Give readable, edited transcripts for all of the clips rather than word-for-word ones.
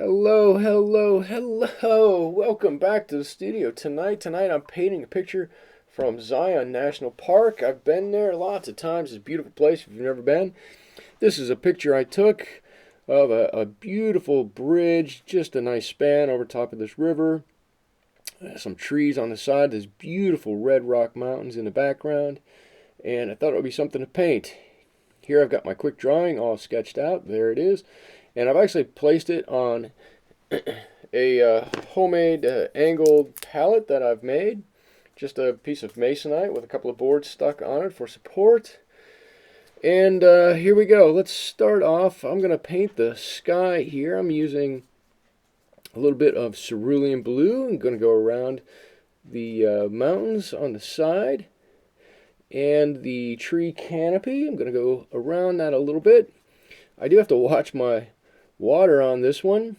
Hello, hello, hello. Welcome back to the studio. Tonight I'm painting a picture from Zion National Park. I've been there lots of times. It's a beautiful place if you've never been. This is a picture I took of a beautiful bridge, just a nice span over top of this river. Some trees on the side, there's beautiful red rock mountains in the background, and I thought it would be something to paint. Here I've got my quick drawing all sketched out. There it is. And I've actually placed it on a homemade angled palette that I've made. Just a piece of masonite with a couple of boards stuck on it for support. And here we go. Let's start off. I'm going to paint the sky here. I'm using a little bit of cerulean blue. I'm going to go around the mountains on the side and the tree canopy. I'm going to go around that a little bit. I do have to watch my water on this one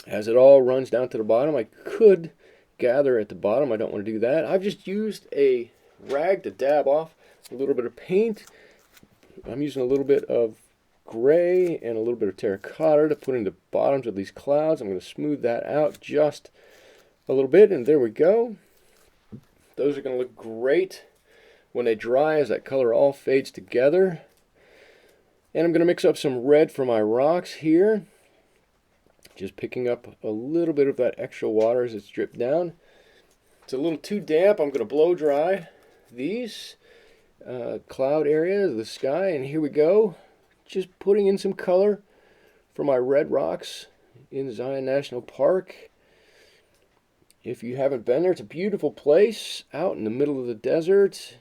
as it all runs down to the bottom. I could gather at the bottom. I don't want to do that. I've just used a rag to dab off a little bit of paint. I'm using a little bit of gray and a little bit of terracotta to put in the bottoms of these clouds. I'm going to smooth that out just a little bit, and there we go. Those are going to look great when they dry as that color all fades together. And I'm going to mix up some red for my rocks here. Just picking up a little bit of that extra water as it's dripped down. It's a little too damp. I'm going to blow dry these cloud areas of the sky. And here we go. Just putting in some color for my red rocks in Zion National Park. If you haven't been there, it's a beautiful place out in the middle of the desert.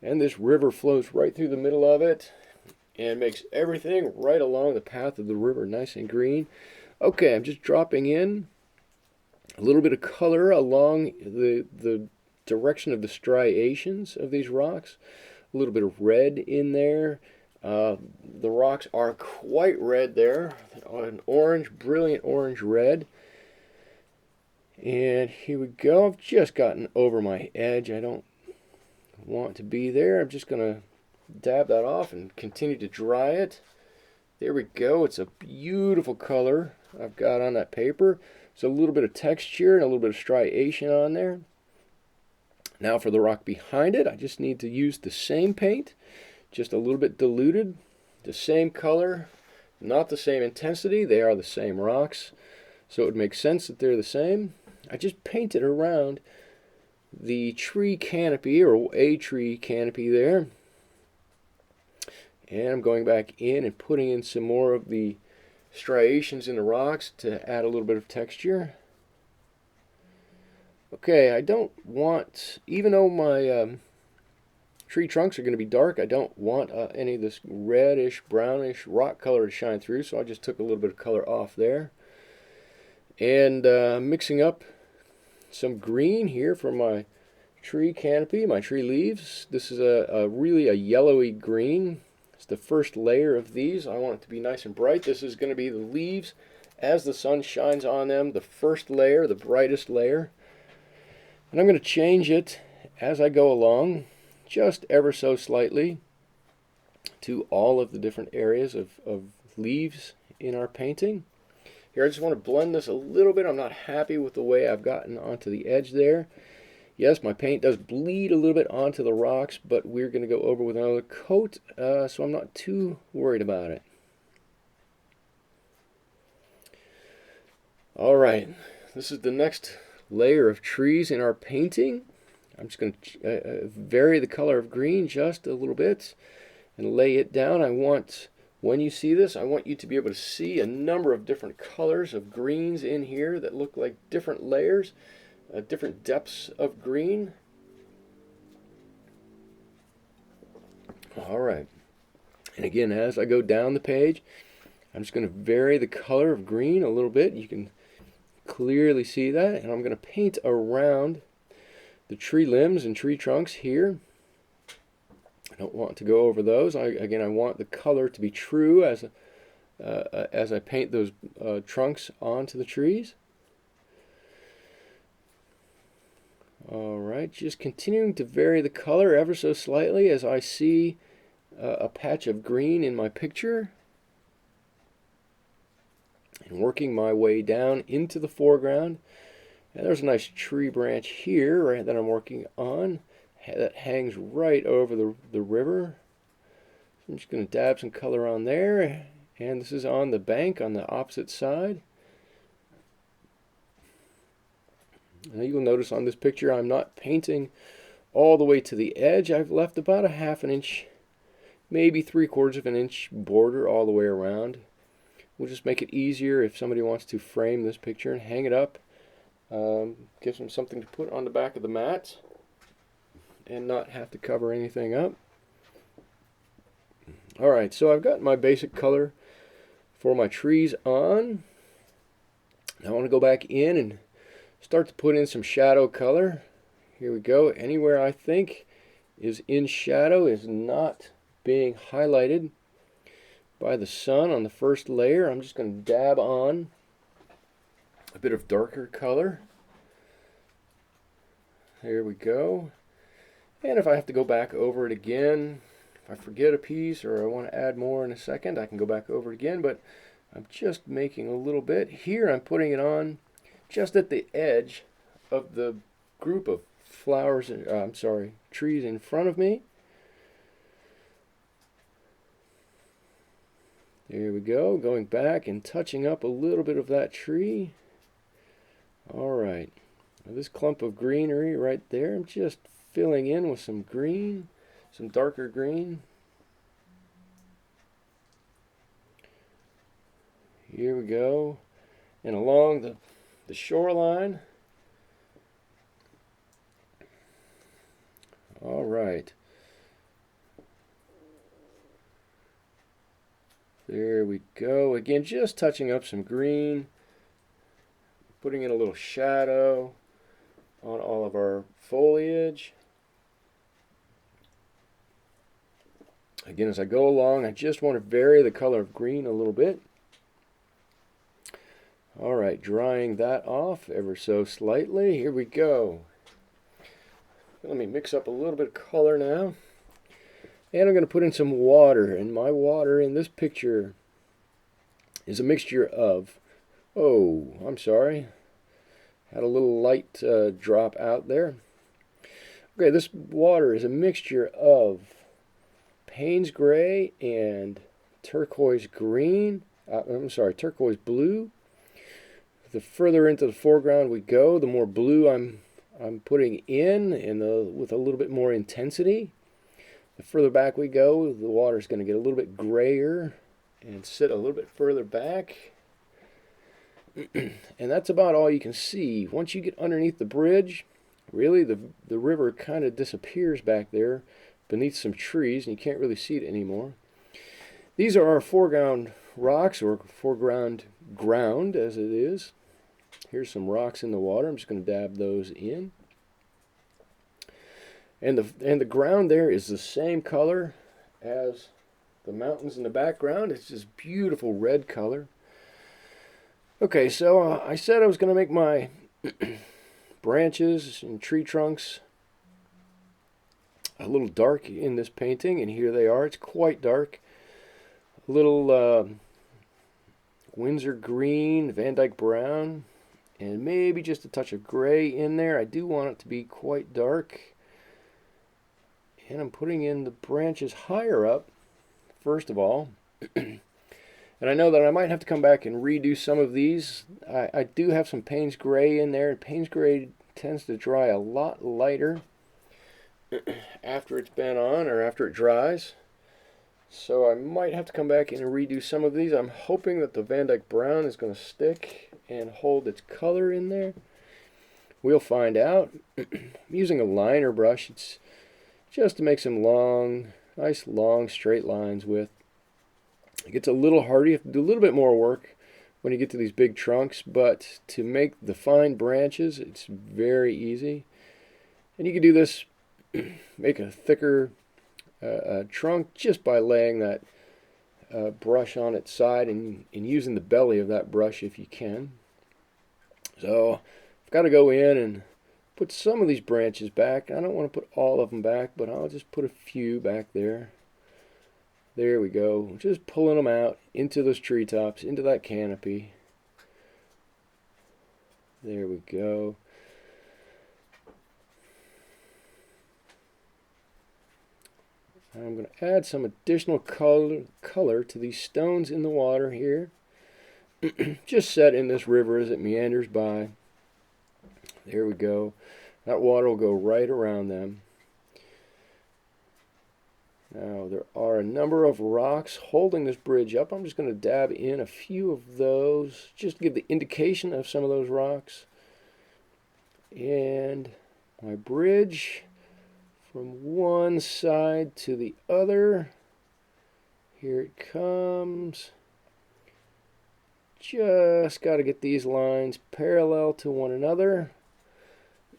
And this river flows right through the middle of it and makes everything right along the path of the river nice and green. Okay, I'm just dropping in a little bit of color along the direction of the striations of these rocks. A little bit of red in there. The rocks are quite red there. An orange, brilliant orange red. And here we go. I've just gotten over my edge. I don't want to be there. I'm just going to dab that off and continue to dry it. There we go. It's a beautiful color I've got on that paper. There's a little bit of texture and a little bit of striation on there. Now for the rock behind it, I just need to use the same paint, just a little bit diluted, the same color, not the same intensity. They are the same rocks, so it would make sense that they're the same. I just painted around the tree canopy, or a tree canopy there. And I'm going back in and putting in some more of the striations in the rocks to add a little bit of texture. Okay, I don't want, even though my tree trunks are going to be dark, I don't want any of this reddish, brownish rock color to shine through, so I just took a little bit of color off there. And mixing up some green here for my tree canopy, my tree leaves. This is really a yellowy green. It's the first layer of these. I want it to be nice and bright. This is going to be the leaves as the sun shines on them, the first layer, the brightest layer. And I'm going to change it as I go along, just ever so slightly, to all of the different areas of leaves in our painting. Here I just want to blend this a little bit. I'm not happy with the way I've gotten onto the edge there. Yes, my paint does bleed a little bit onto the rocks, but we're going to go over with another coat, so I'm not too worried about it. Alright, this is the next layer of trees in our painting. I'm just going to vary the color of green just a little bit and lay it down. When you see this, I want you to be able to see a number of different colors of greens in here that look like different layers. Different depths of green. Alright, and again, as I go down the page, I'm just going to vary the color of green a little bit. You can clearly see that, and I'm going to paint around the tree limbs and tree trunks here. I don't want to go over those. Again, I want the color to be true as I paint those trunks onto the trees. Alright, just continuing to vary the color ever so slightly as I see a patch of green in my picture. And working my way down into the foreground. And there's a nice tree branch here, right, that I'm working on that hangs right over the river. So I'm just going to dab some color on there, and this is on the bank on the opposite side. Now you'll notice on this picture I'm not painting all the way to the edge. I've left about a half an inch, maybe 3/4 of an inch border all the way around. We'll just make it easier if somebody wants to frame this picture and hang it up. Gives them something to put on the back of the mat and not have to cover anything up. Alright, so I've got my basic color for my trees on. Now I want to go back in and start to put in some shadow color. Here we go. Anywhere I think is in shadow is not being highlighted by the sun on the first layer. I'm just going to dab on a bit of darker color. There we go. And if I have to go back over it again, if I forget a piece or I want to add more in a second, I can go back over it again, but I'm just making a little bit. Here I'm putting it on just at the edge of the group of flowers, trees in front of me. There we go, going back and touching up a little bit of that tree. Alright, this clump of greenery right there, I'm just filling in with some green, some darker green. Here we go, and along the shoreline. Alright. There we go. Again, just touching up some green, putting in a little shadow on all of our foliage. Again, as I go along, I just want to vary the color of green a little bit. Alright, drying that off ever so slightly. Here we go. Let me mix up a little bit of color now. And I'm going to put in some water. And my water in this picture is a mixture of, oh, I'm sorry. Had a little light drop out there. Okay, this water is a mixture of Payne's Gray and turquoise green. Turquoise blue. The further into the foreground we go, the more blue I'm putting in with a little bit more intensity. The further back we go, the water is going to get a little bit grayer and sit a little bit further back. And that's about all you can see. Once you get underneath the bridge, really the river kind of disappears back there beneath some trees, and you can't really see it anymore. These are our foreground rocks, or foreground ground as it is. Here's some rocks in the water. I'm just going to dab those in. And the ground there is the same color as the mountains in the background. It's this beautiful red color. Okay, so I said I was going to make my branches and tree trunks a little dark in this painting, and here they are. It's quite dark. A little Windsor green, Van Dyke brown, and maybe just a touch of gray in there. I do want it to be quite dark. And I'm putting in the branches higher up, first of all. And I know that I might have to come back and redo some of these. I do have some Payne's Gray in there, and Payne's Gray tends to dry a lot lighter after it's been on, or after it dries. So I might have to come back and redo some of these. I'm hoping that the Van Dyke brown is going to stick and hold its color in there. We'll find out. I'm using a liner brush. It's just to make some nice long straight lines with. It gets a little harder. You have to do a little bit more work when you get to these big trunks, but to make the fine branches, it's very easy. And you can do this, make a thicker trunk just by laying that brush on its side and using the belly of that brush if you can. So I've got to go in and put some of these branches back. I don't want to put all of them back, but I'll just put a few back there. There we go. Just pulling them out into those treetops, into that canopy. There we go. I'm going to add some additional color to these stones in the water here. Just set in this river as it meanders by. There we go. That water will go right around them. Now there are a number of rocks holding this bridge up. I'm just going to dab in a few of those just to give the indication of some of those rocks. And my bridge from one side to the other. Here it comes. Just got to get these lines parallel to one another.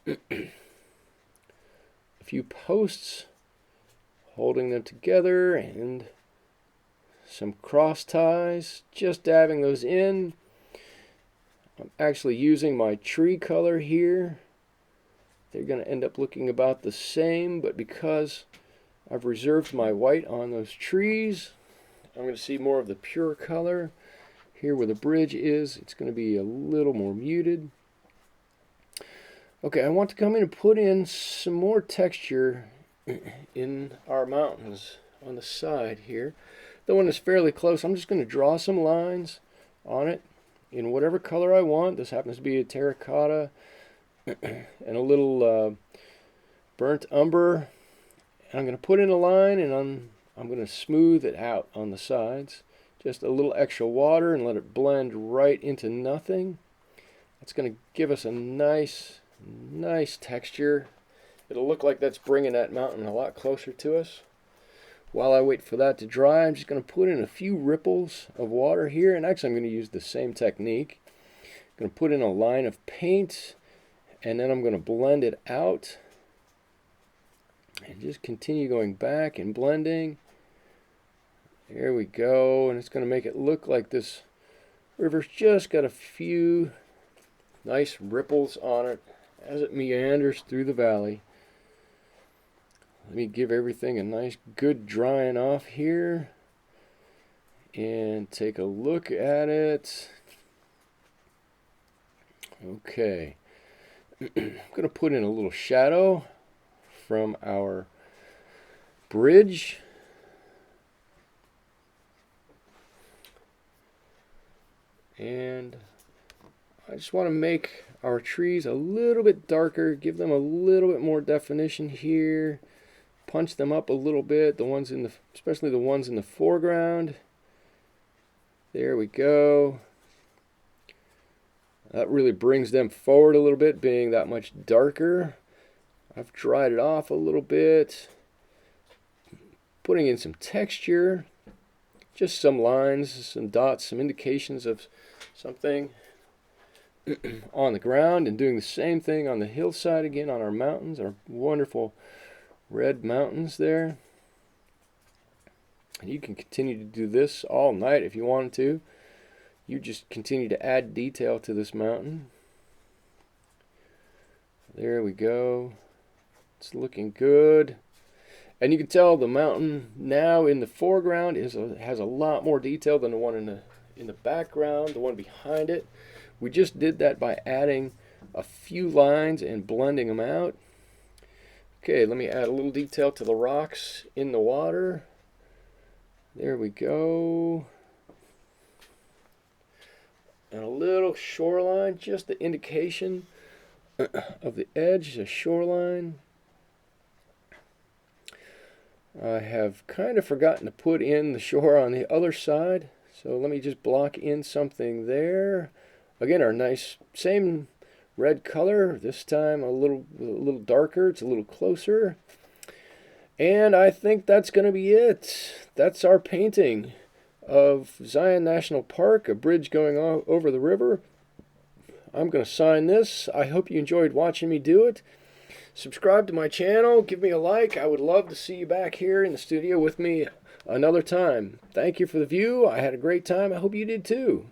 A few posts holding them together and some cross ties, just dabbing those in. I'm actually using my tree color here. They're going to end up looking about the same, but because I've reserved my white on those trees, I'm going to see more of the pure color. Here where the bridge is, it's going to be a little more muted. Okay, I want to come in and put in some more texture in our mountains on the side here. The one is fairly close. I'm just going to draw some lines on it in whatever color I want. This happens to be a terracotta and a little burnt umber. And I'm going to put in a line, and I'm going to smooth it out on the sides. Just a little extra water and let it blend right into nothing. That's going to give us a nice texture. It'll look like that's bringing that mountain a lot closer to us. While I wait for that to dry, I'm just going to put in a few ripples of water here, and actually I'm going to use the same technique. I'm going to put in a line of paint, and then I'm going to blend it out and just continue going back and blending. There we go, and it's going to make it look like this river's just got a few nice ripples on it as it meanders through the valley. Let me give everything a nice good drying off here and take a look at it. Okay, I'm going to put in a little shadow from our bridge. And I just want to make our trees a little bit darker, give them a little bit more definition here, punch them up a little bit, especially the ones in the foreground. There we go. That really brings them forward a little bit, being that much darker. I've dried it off a little bit, putting in some texture, just some lines, some dots, some indications of something on the ground, and doing the same thing on the hillside again on our mountains, our wonderful red mountains there. And you can continue to do this all night if you wanted to. You just continue to add detail to this mountain. There we go. It's looking good. And you can tell the mountain now in the foreground has a lot more detail than the one in the background, the one behind it. We just did that by adding a few lines and blending them out. Okay, let me add a little detail to the rocks in the water. There we go. And a little shoreline, just the indication of the edge, the shoreline. I have kind of forgotten to put in the shore on the other side, so let me just block in something there. Again, our nice same red color, this time a little darker, it's a little closer. And I think that's going to be it. That's our painting of Zion National Park, a bridge going over the river. I'm going to sign this. I hope you enjoyed watching me do it. Subscribe to my channel, give me a like. I would love to see you back here in the studio with me another time. Thank you for the view. I had a great time. I hope you did too.